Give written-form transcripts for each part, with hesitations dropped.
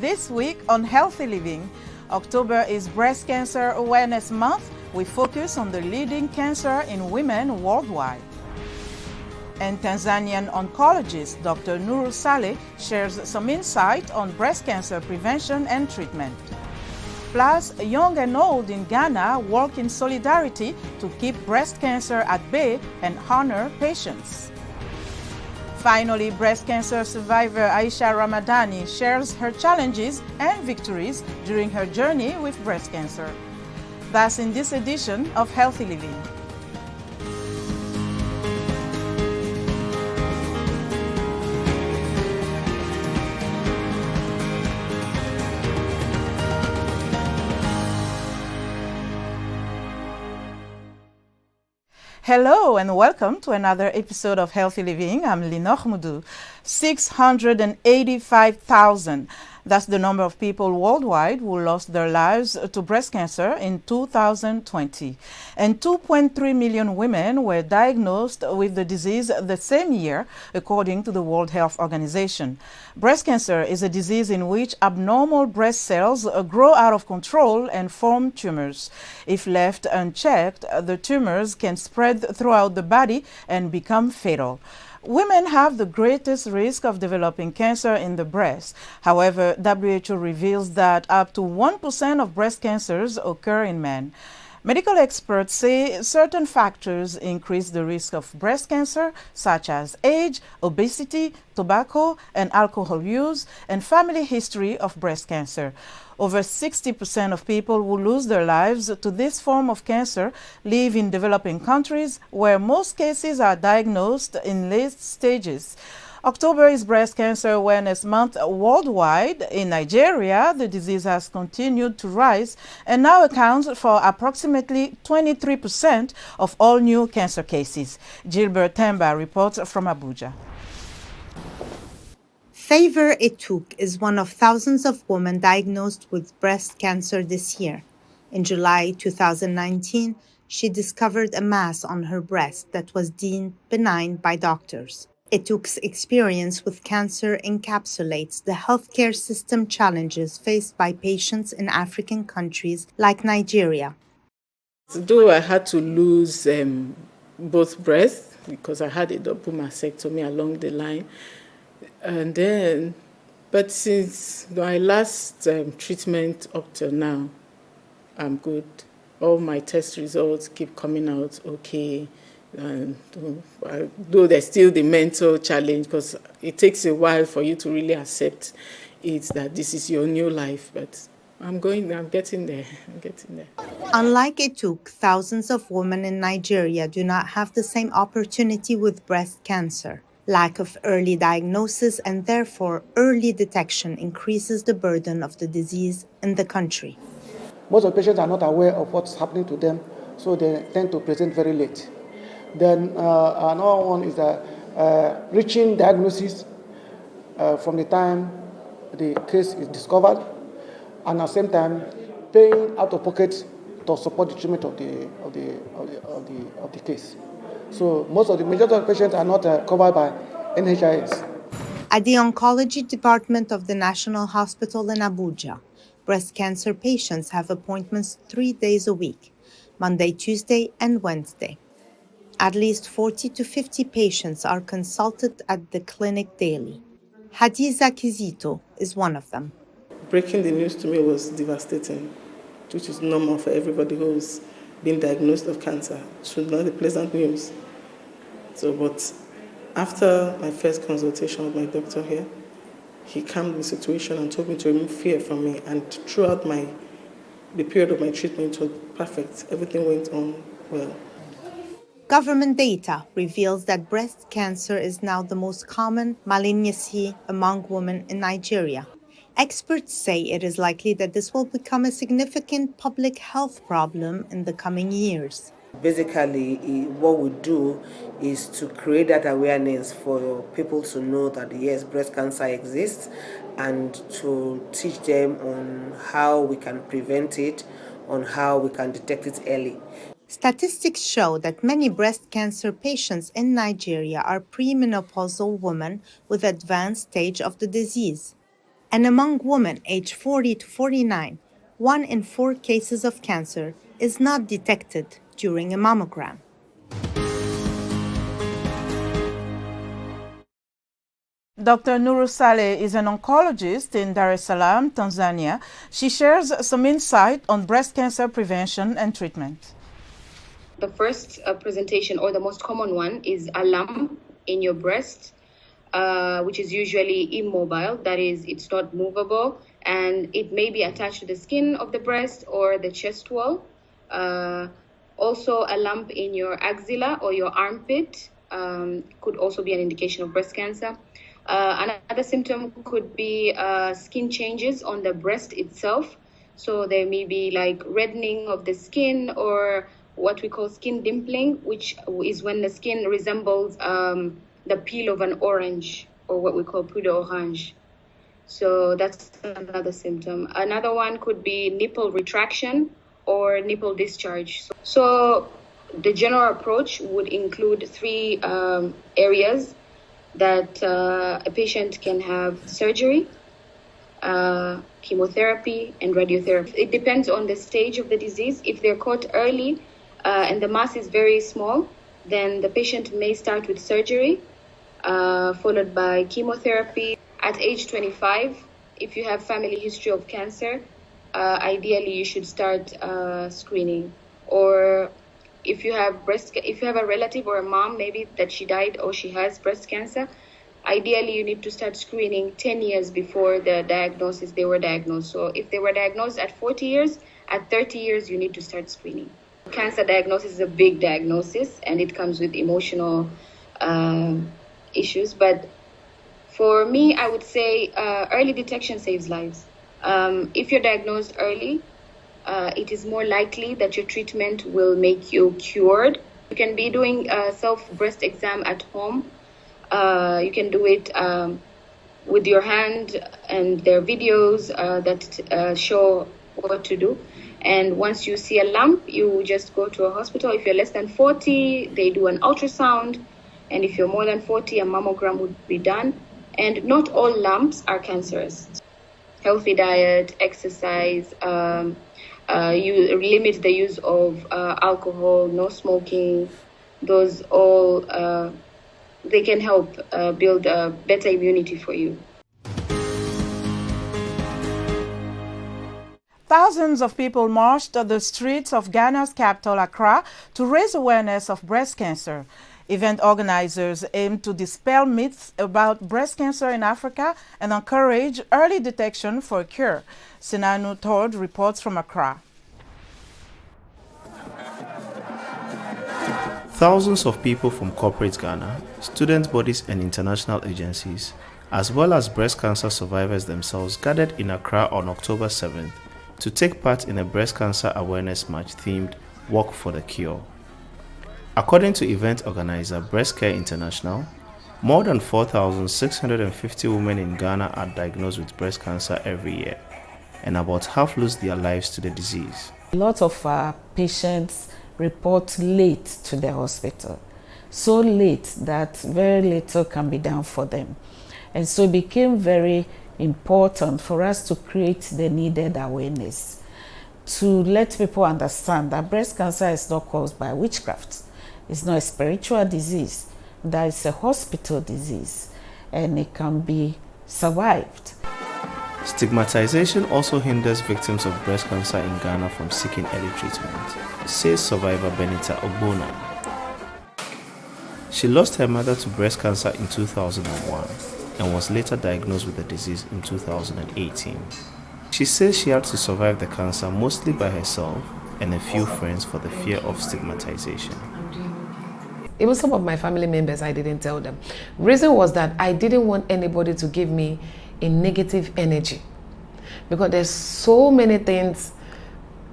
This week on Healthy Living, October is Breast Cancer Awareness Month. We focus on the leading cancer in women worldwide. And Tanzanian oncologist Dr. Nuru Saleh shares some insight on breast cancer prevention and treatment. Plus, young and old in Ghana work in solidarity to keep breast cancer at bay and honor patients. Finally, breast cancer survivor Aisha Ramadani shares her challenges and victories during her journey with breast cancer. That's in this edition of Healthy Living. Hello and welcome to another episode of Healthy Living. I'm Linor Moudou. 685,000. That's the number of people worldwide who lost their lives to breast cancer in 2020. And 2.3 million women were diagnosed with the disease the same year, according to the World Health Organization. Breast cancer is a disease in which abnormal breast cells grow out of control and form tumors. If left unchecked, the tumors can spread throughout the body and become fatal. Women have the greatest risk of developing cancer in the breast. However, WHO reveals that up to 1% of breast cancers occur in men. Medical experts say certain factors increase the risk of breast cancer, such as age, obesity, tobacco and alcohol use, and family history of breast cancer. Over 60% of people who lose their lives to this form of cancer live in developing countries where most cases are diagnosed in late stages. October is Breast Cancer Awareness Month worldwide. In Nigeria, the disease has continued to rise and now accounts for approximately 23% of all new cancer cases. Gilbert Temba reports from Abuja. Favor Etuk is one of thousands of women diagnosed with breast cancer this year. In July 2019, she discovered a mass on her breast that was deemed benign by doctors. Etuk's experience with cancer encapsulates the healthcare system challenges faced by patients in African countries like Nigeria. Though I had to lose both breasts because I had a double mastectomy along the line, but since my last treatment up till now, I'm good. All my test results keep coming out okay. Though there's still the mental challenge because it takes a while for you to really accept it that this is your new life. But I'm getting there. Unlike Etuk, thousands of women in Nigeria do not have the same opportunity with breast cancer. Lack of early diagnosis and therefore early detection increases the burden of the disease in the country. Most of the patients are not aware of what's happening to them, so they tend to present very late. Then another one is reaching diagnosis from the time the case is discovered, and at the same time paying out of pocket to support the treatment of the case. So most of the majority of patients are not covered by NHIS. At the oncology department of the National Hospital in Abuja, breast cancer patients have appointments 3 days a week, Monday, Tuesday, and Wednesday. At least 40 to 50 patients are consulted at the clinic daily. Hadiza Kizito is one of them. Breaking the news to me was devastating, which is normal for everybody who's been diagnosed of cancer. It was not a pleasant news. But after my first consultation with my doctor here, he calmed the situation and told me to remove fear from me. And throughout the period of my treatment was perfect. Everything went on well. Government data reveals that breast cancer is now the most common malignancy among women in Nigeria. Experts say it is likely that this will become a significant public health problem in the coming years. Basically, what we do is to create that awareness for people to know that, yes, breast cancer exists, and to teach them on how we can prevent it, on how we can detect it early. Statistics show that many breast cancer patients in Nigeria are premenopausal women with advanced stage of the disease. And among women aged 40 to 49, 1 in 4 cases of cancer is not detected during a mammogram. Dr. Nuru Saleh is an oncologist in Dar es Salaam, Tanzania. She shares some insight on breast cancer prevention and treatment. The first presentation, or the most common one, is a lump in your breast, which is usually immobile. That is, it's not movable, and it may be attached to the skin of the breast or the chest wall. Also, a lump in your axilla or your armpit could also be an indication of breast cancer. Another symptom could be skin changes on the breast itself. So there may be like reddening of the skin, or what we call skin dimpling, which is when the skin resembles the peel of an orange, or what we call peau d'orange. So that's another symptom. Another one could be nipple retraction or nipple discharge. So the general approach would include 3 areas that a patient can have: surgery, chemotherapy, and radiotherapy. It depends on the stage of the disease. If they're caught early and the mass is very small, then the patient may start with surgery, followed by chemotherapy. At age 25, if you have family history of cancer, ideally you should start screening. Or if you have a relative or a mom, maybe that she died or she has breast cancer, ideally you need to start screening 10 years before they were diagnosed. So if they were diagnosed at 40 years, at 30 years you need to start screening. Cancer diagnosis is a big diagnosis, and it comes with emotional issues. But for me, I would say early detection saves lives. If you're diagnosed early, it is more likely that your treatment will make you cured. You can be doing a self-breast exam at home. You can do it with your hand, and there are videos that show what to do. And once you see a lump, you just go to a hospital. If you're less than 40, they do an ultrasound. And if you're more than 40, a mammogram would be done. And not all lumps are cancerous. Healthy diet, exercise, you limit the use of alcohol, no smoking. Those all, they can help build a better immunity for you. Thousands of people marched on the streets of Ghana's capital, Accra, to raise awareness of breast cancer. Event organizers aim to dispel myths about breast cancer in Africa and encourage early detection for a cure. Sinanu Tord reports from Accra. Thousands of people from corporate Ghana, student bodies and international agencies, as well as breast cancer survivors themselves, gathered in Accra on October 7th to take part in a breast cancer awareness march themed Walk for the Cure. According to event organizer Breast Care International, more than 4,650 women in Ghana are diagnosed with breast cancer every year, and about half lose their lives to the disease. A lot of our patients report late to the hospital, so late that very little can be done for them. And so it became very important for us to create the needed awareness to let people understand that breast cancer is not caused by witchcraft. It's not a spiritual disease. That is a hospital disease, and it can be survived. Stigmatization also hinders victims of breast cancer in Ghana from seeking early treatment, says survivor Benita Ogbona. She lost her mother to breast cancer in 2001 and was later diagnosed with the disease in 2018. She says she had to survive the cancer mostly by herself and a few friends for the fear of stigmatization. Even some of my family members, I didn't tell them. Reason was that I didn't want anybody to give me a negative energy, because there's so many things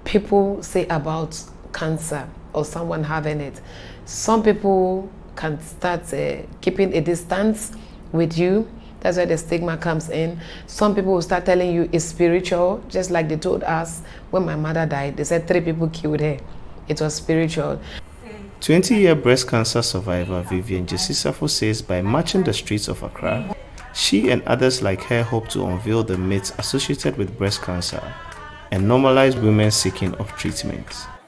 people say about cancer or someone having it. Some people can start keeping a distance with you. That's where the stigma comes in. Some people will start telling you it's spiritual, just like they told us when my mother died. They said 3 people killed her. It was spiritual. 20-year breast cancer survivor Vivian Jesisafo says by marching the streets of Accra, She and others like her hope to unveil the myths associated with breast cancer and normalize women seeking of treatment.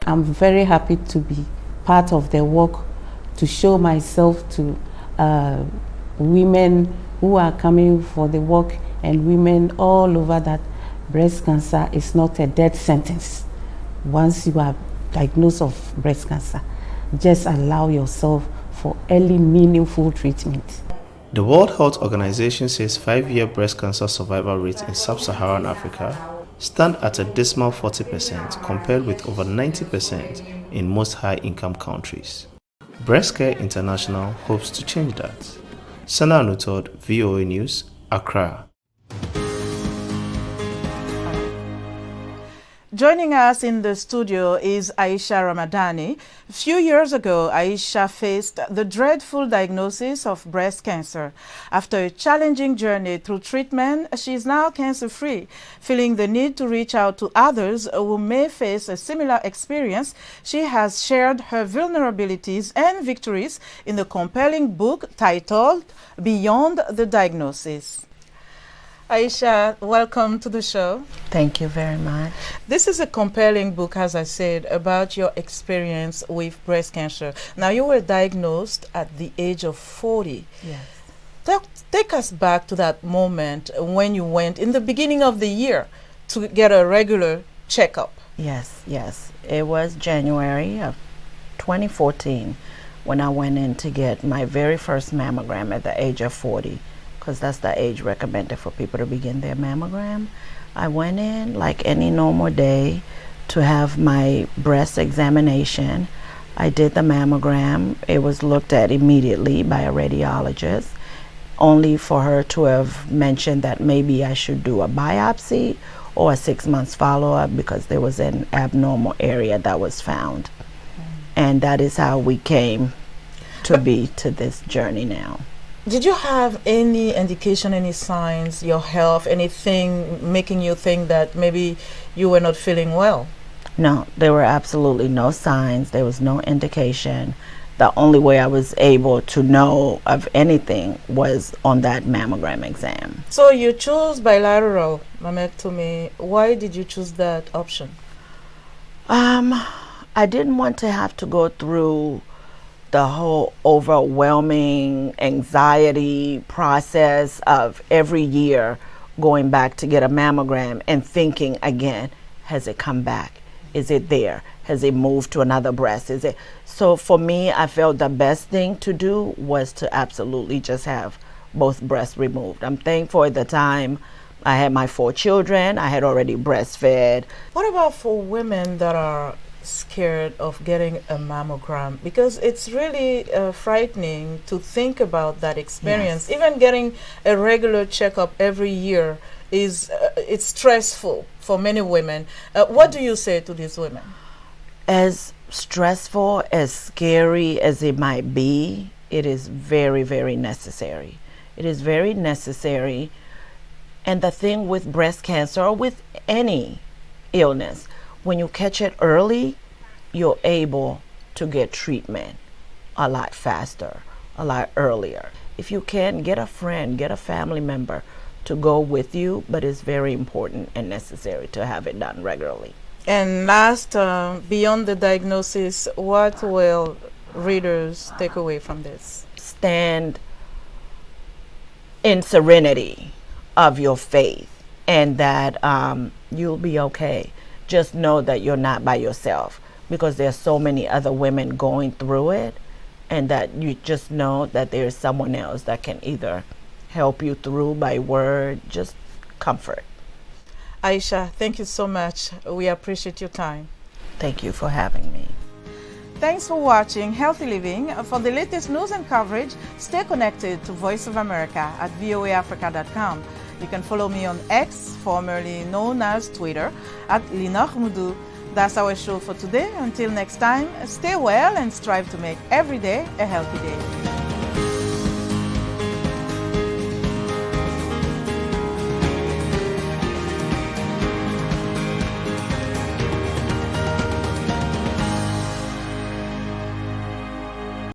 I'm very happy to be part of the work to show myself to women who are coming for the work and women all over that breast cancer is not a death sentence. Once you are diagnosed of breast cancer, just allow yourself for early meaningful treatment. The World Health Organization says 5-year breast cancer survival rates in sub-Saharan Africa stand at a dismal 40% compared with over 90% in most high-income countries. Breast Care International hopes to change that. Sana Anutod, VOA News, Accra. Joining us in the studio is Aisha Ramadani. A few years ago, Aisha faced the dreadful diagnosis of breast cancer. After a challenging journey through treatment, she is now cancer-free. Feeling the need to reach out to others who may face a similar experience, she has shared her vulnerabilities and victories in the compelling book titled Beyond the Diagnosis. Aisha, welcome to the show. Thank you very much. This is a compelling book, as I said, about your experience with breast cancer. Now, you were diagnosed at the age of 40. Yes. Take us back to that moment when you went in the beginning of the year to get a regular checkup. Yes, yes. It was January of 2014 when I went in to get my very first mammogram at the age of 40. Because that's the age recommended for people to begin their mammogram. I went in like any normal day to have my breast examination. I did the mammogram. It was looked at immediately by a radiologist, only for her to have mentioned that maybe I should do a biopsy or a 6 months follow-up because there was an abnormal area that was found. And that is how we came to be to this journey now. Did you have any indication, any signs, your health, anything making you think that maybe you were not feeling well? No, there were absolutely no signs. There was no indication. The only way I was able to know of anything was on that mammogram exam. So you chose bilateral mammectomy. Why did you choose that option? I didn't want to have to go through the whole overwhelming anxiety process of every year going back to get a mammogram and thinking again, has it come back? Is it there? Has it moved to another breast? Is it? So for me, I felt the best thing to do was to absolutely just have both breasts removed. I'm thankful at the time I had my 4 children. I had already breastfed. What about for women that are scared of getting a mammogram? Because it's really frightening to think about that experience. Yes. Even getting a regular checkup every year is it's stressful for many women. What do you say to these women? As stressful, as scary as it might be, it is very, very necessary. It is very necessary. And the thing with breast cancer or with any illness, when you catch it early, you're able to get treatment a lot faster, a lot earlier. If you can, get a friend, get a family member to go with you, but it's very important and necessary to have it done regularly. And last, beyond the diagnosis, what will readers take away from this? Stand in serenity of your faith and that you'll be okay. Just know that you're not by yourself because there's so many other women going through it, and that you just know that there's someone else that can either help you through by word, just comfort. Aisha, thank you so much. We appreciate your time. Thank you for having me. Thanks for watching Healthy Living. For the latest news and coverage, stay connected to Voice of America at voaafrica.com. You can follow me on X, formerly known as Twitter, at Linor Mudu. That's our show for today. Until next time, stay well and strive to make every day a healthy day.